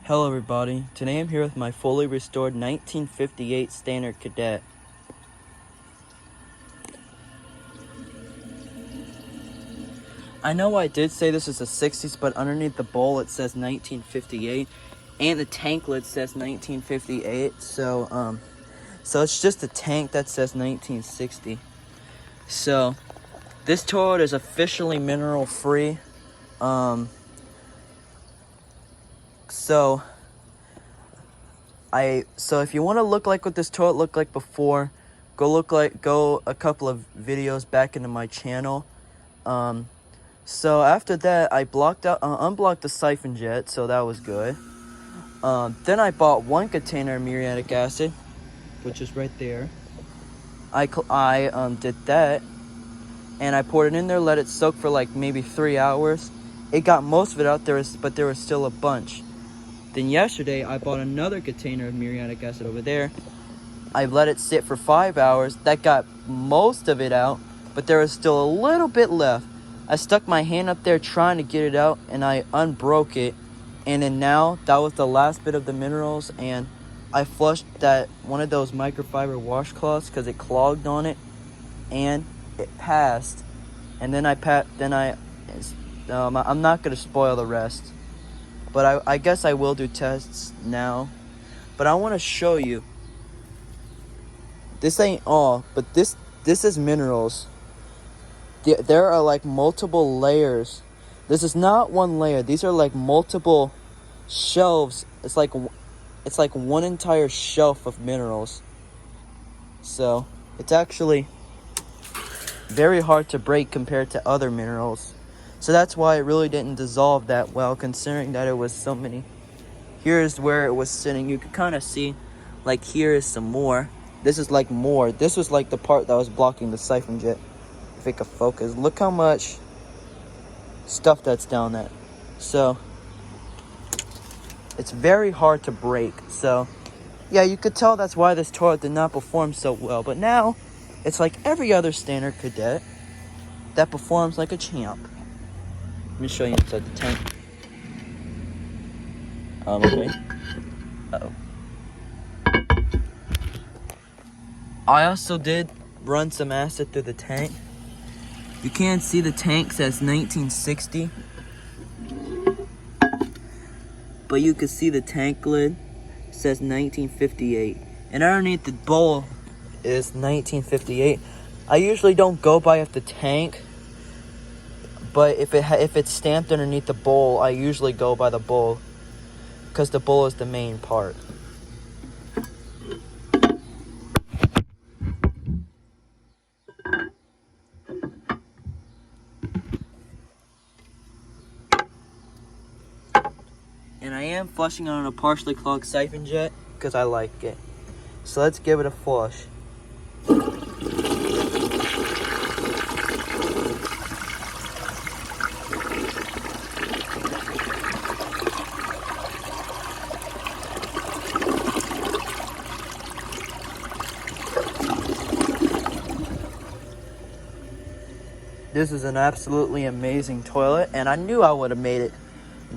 Hello everybody, today I'm here with my fully restored 1958 standard cadet. I know I did say this is a 60s, but underneath the bowl it says 1958 and the tank lid says 1958, so it's just a tank that says 1960. So this toilet is officially mineral free. So if you want to look like what this toilet looked like before, go a couple of videos back into my channel. So after that, I unblocked the siphon jet, so that was good. Then I bought 1 container of muriatic acid, which is right there. I did that, and I poured it in there, let it soak for like maybe 3 hours. It got most of it out there, but there was still a bunch. Then yesterday, I bought another container of muriatic acid over there. I let it sit for 5 hours. That got most of it out, but there was still a little bit left. I stuck my hand up there trying to get it out, and I unbroke it. And then now, that was the last bit of the minerals, and I flushed one of those microfiber washcloths because it clogged on it, and it passed. And then I'm not going to spoil the rest. But I guess I will do tests now. But I want to show you. This ain't all, but this is minerals. There are like multiple layers. This is not one layer. These are like multiple shelves. It's like one entire shelf of minerals. So it's actually very hard to break compared to other minerals. So that's why it really didn't dissolve that well, considering that it was so many. Here's where it was sitting. You could kind of see, like, here is some more. This is like more. This was like the part that was blocking the siphon jet. If it could focus. Look how much stuff that's down there. So it's very hard to break. So yeah, you could tell that's why this toilet did not perform so well. But now it's like every other standard cadet that performs like a champ. Let me show you inside the tank. Okay. Uh-oh. I also did run some acid through the tank. You can see the tank says 1960. But you can see the tank lid says 1958. And underneath the bowl is 1958. I usually don't go by the tank. But if it's stamped underneath the bowl, I usually go by the bowl, because the bowl is the main part. And I am flushing on a partially clogged siphon jet, because I like it. So let's give it a flush. This is an absolutely amazing toilet, and I knew I would have made it.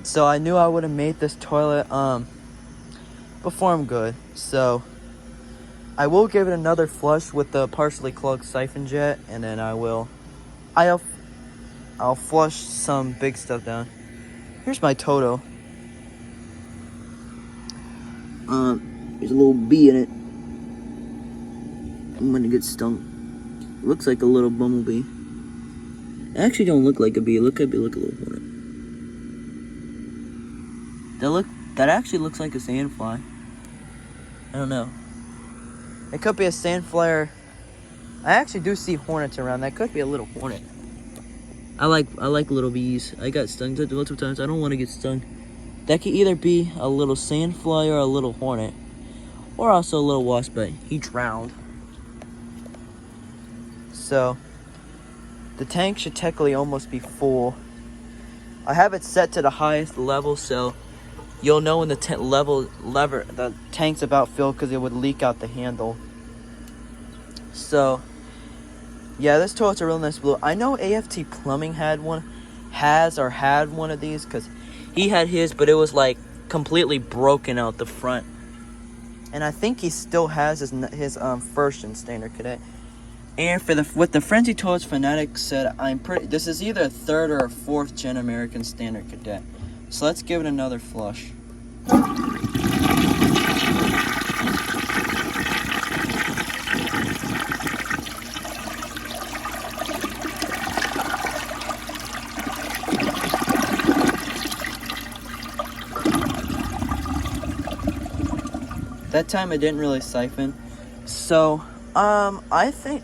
So I knew I would have made this toilet perform good. So I will give it another flush with the partially clogged siphon jet, and then I'll flush some big stuff down. Here's my Toto. There's a little bee in it. I'm gonna get stung. Looks like a little bumblebee. It actually don't look like a bee. Look a little hornet. That actually looks like a sandfly. I don't know. It could be a sandfly. I actually do see hornets around. That could be a little hornet. I like little bees. I got stung multiple times. I don't want to get stung. That could either be a little sandfly or a little hornet, or also a little wasp, but he drowned. So the tank should technically almost be full. I have it set to the highest level, so you'll know when the the tank's about filled, because it would leak out the handle. So yeah, this toilet's a real nice blue. I know AFT Plumbing had one of these, because he had his, but it was like completely broken out the front. And I think he still has his first in standard cadet. And for what the Frenzy Toys Fanatic said, this is either a 3rd or a 4th gen American standard cadet. So let's give it another flush. That time it didn't really siphon. So, I think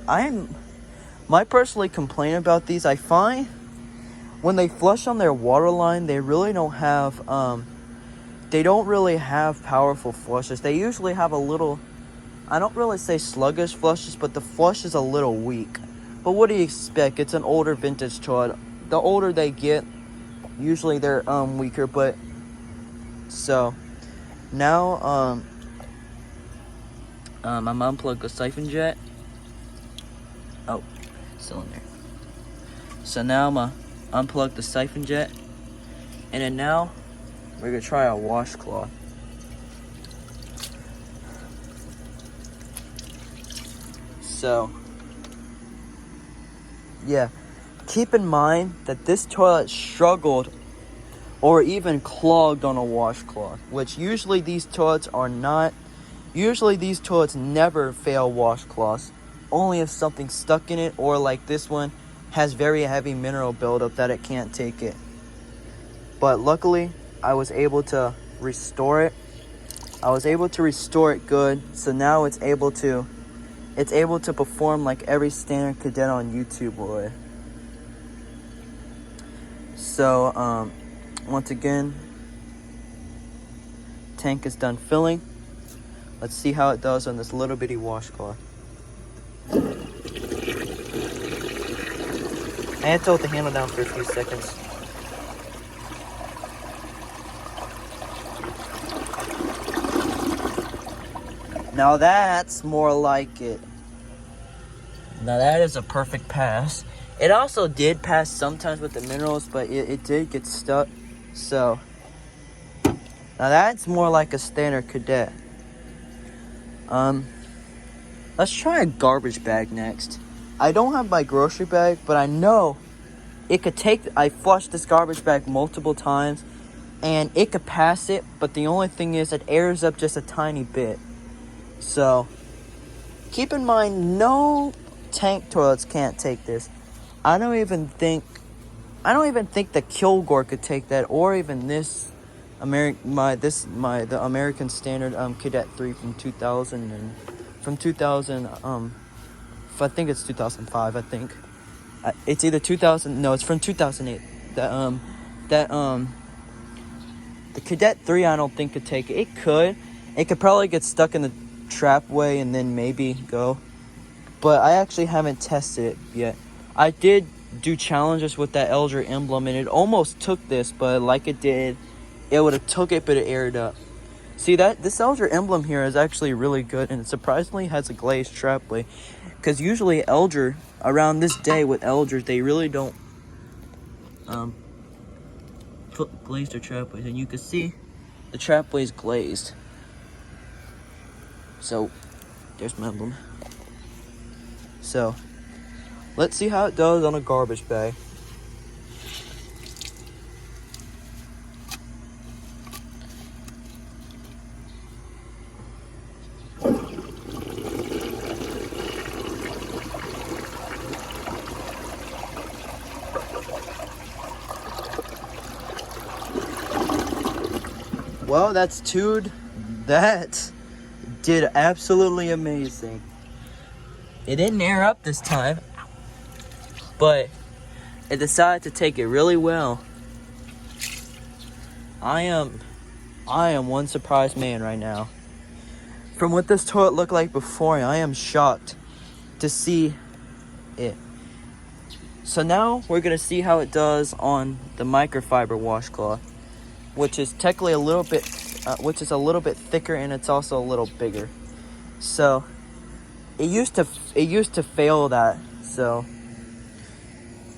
my personally complaint about these, I find when they flush on their water line, they really don't have, powerful flushes. They usually have a little, I don't really say sluggish flushes, but the flush is a little weak. But what do you expect? It's an older vintage toy. The older they get, usually they're, weaker, but, so, now, I'm gonna unplug the siphon jet. Oh, still in there. So now I'm gonna unplug the siphon jet. And then now, we're gonna try a washcloth. So, yeah. Keep in mind that this toilet struggled or even clogged on a washcloth, which usually these toilets are not. Usually these toilets never fail washcloths, only if something's stuck in it, or like this one has very heavy mineral buildup that it can't take it. But luckily, I was able to restore it. I was able to restore it good, so now it's able to perform like every standard cadet on YouTube would. So, once again, tank is done filling. Let's see how it does on this little bitty washcloth. I had to hold the handle down for a few seconds. Now that's more like it. Now that is a perfect pass. It also did pass sometimes with the minerals, but it did get stuck. So, now that's more like a standard cadet. Let's try a garbage bag next. I don't have my grocery bag, but I know it could I flushed this garbage bag multiple times, and it could pass it, but the only thing is it airs up just a tiny bit. So, keep in mind, no tank toilets can't take this. I don't even think the Kilgore could take that, or even this the American Standard Cadet 3 from 2000 I think it's 2005. I think it's either 2000. No, it's from 2008. The Cadet 3 I don't think could take it. It could probably get stuck in the trapway and then maybe go. But I actually haven't tested it yet. I did do challenges with that Elger emblem, and it almost took this, but like it did. It would have took it, but it aired up. See, this Elger emblem here is actually really good, and it surprisingly has a glazed trapway. Because usually Elger, around this day with Elgers, they really don't put glazed or trapways. And you can see the trapway is glazed. So, there's my emblem. So, let's see how it does on a garbage bag. Well, that did absolutely amazing. It didn't air up this time, but it decided to take it really well. I am one surprised man right now. From what this toilet looked like before, I am shocked to see it. So now we're gonna see how it does on the microfiber washcloth, which is technically a little bit thicker, and it's also a little bigger. So it used to fail that. So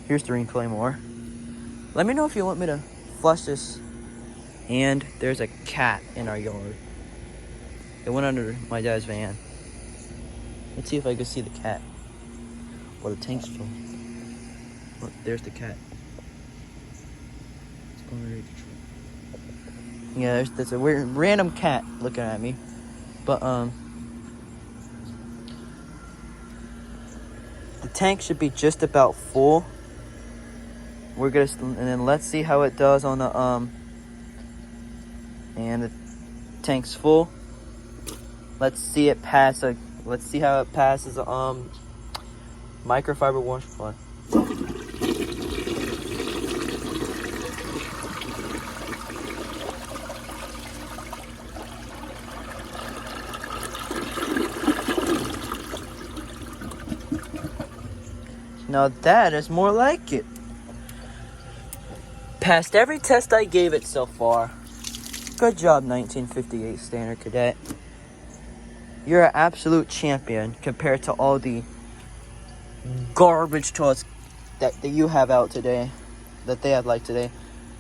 here's the ring claymore. Let me know if you want me to flush this And there's a cat in our yard. It went under my dad's van. Let's see if I can see the cat. Well, the tank's full. Look, there's the cat. It's going underneath the truck. Yeah, there's a weird random cat looking at me. But the tank should be just about full. And then let's see how it does on the and the tank's full. Let's see it pass. Let's see how it passes microfiber wash flood. Now that is more like it. Passed every test I gave it so far. Good job, 1958 Standard Cadet. You're an absolute champion compared to all the garbage toilets that you have out today, that they have like today.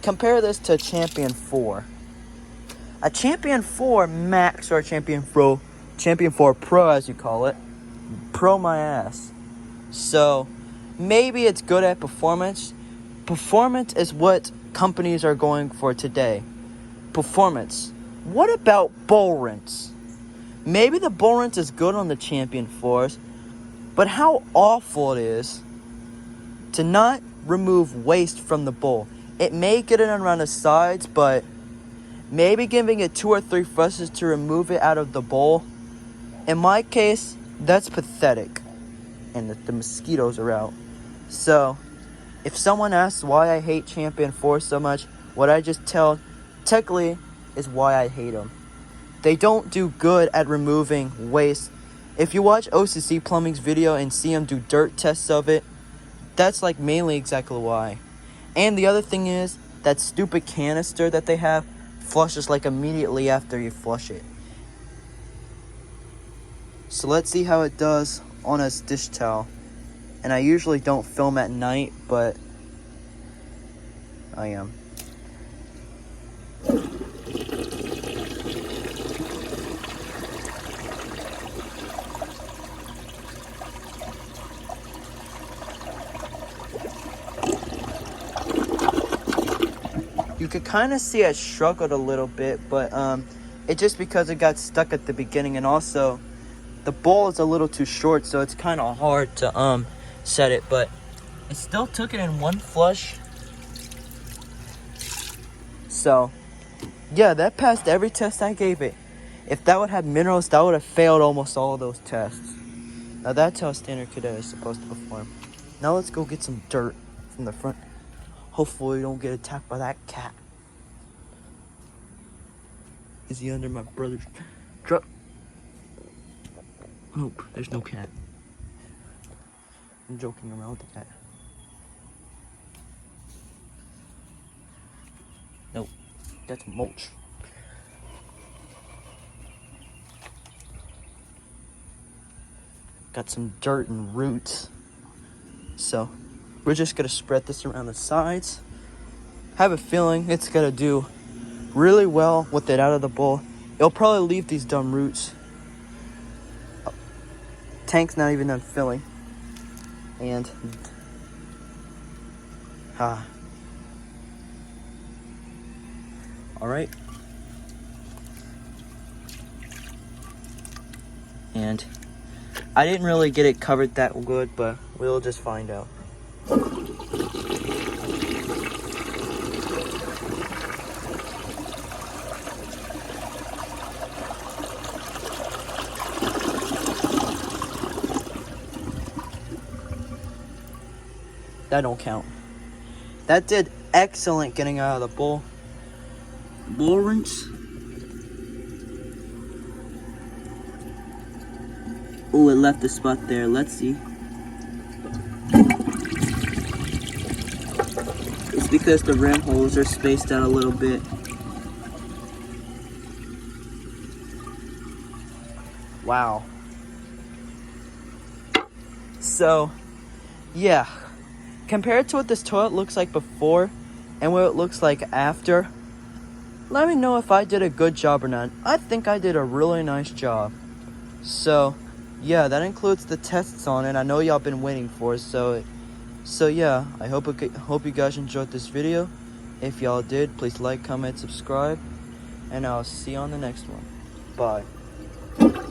Compare this to Champion 4. A Champion 4 Max or a Champion 4 Pro as you call it. Pro my ass. So maybe it's good at performance. Performance is what companies are going for today. Performance. What about bull rinse? Maybe the bull rinse is good on the Champion 4s, but how awful it is to not remove waste from the bowl. It may get it around the sides, but maybe giving it 2 or 3 flushes to remove it out of the bowl. In my case, that's pathetic. And the mosquitoes are out. So, if someone asks why I hate Champion 4 so much, what I just tell technically is why I hate them. They don't do good at removing waste. If you watch OCC Plumbing's video and see them do dirt tests of it, that's like mainly exactly why. And the other thing is, that stupid canister that they have flushes like immediately after you flush it. So let's see how it does on a dish towel. And I usually don't film at night, but I am. You could kind of see it struggled a little bit, but it just because it got stuck at the beginning, and also the bowl is a little too short, so it's kind of hard to set it, but it still took it in one flush. So yeah, that passed every test I gave it. If that would have minerals, that would have failed almost all of those tests. Now that's how a Standard Cadet is supposed to perform. Now let's go get some dirt from the front. Hopefully we don't get attacked by that cat. Is he under my brother's truck? Nope, there's no cat. I'm joking around with the cat. Nope, that's mulch. Got some dirt and roots. So we're just gonna spread this around the sides. I have a feeling it's gonna do really well with it out of the bowl. It'll probably leave these dumb roots. Tank's not even done filling. And alright. And I didn't really get it covered that good, but we'll just find out. That don't count. That did excellent getting out of the bowl. Bowl rinse. Oh, it left a spot there. Let's see. It's because the rim holes are spaced out a little bit. Wow. So, yeah. Compared to what this toilet looks like before and what it looks like after, let me know if I did a good job or not. I think I did a really nice job. So, yeah, that includes the tests on it. I know y'all been waiting for it, so yeah, I hope you guys enjoyed this video. If y'all did, please like, comment, subscribe, and I'll see you on the next one. Bye.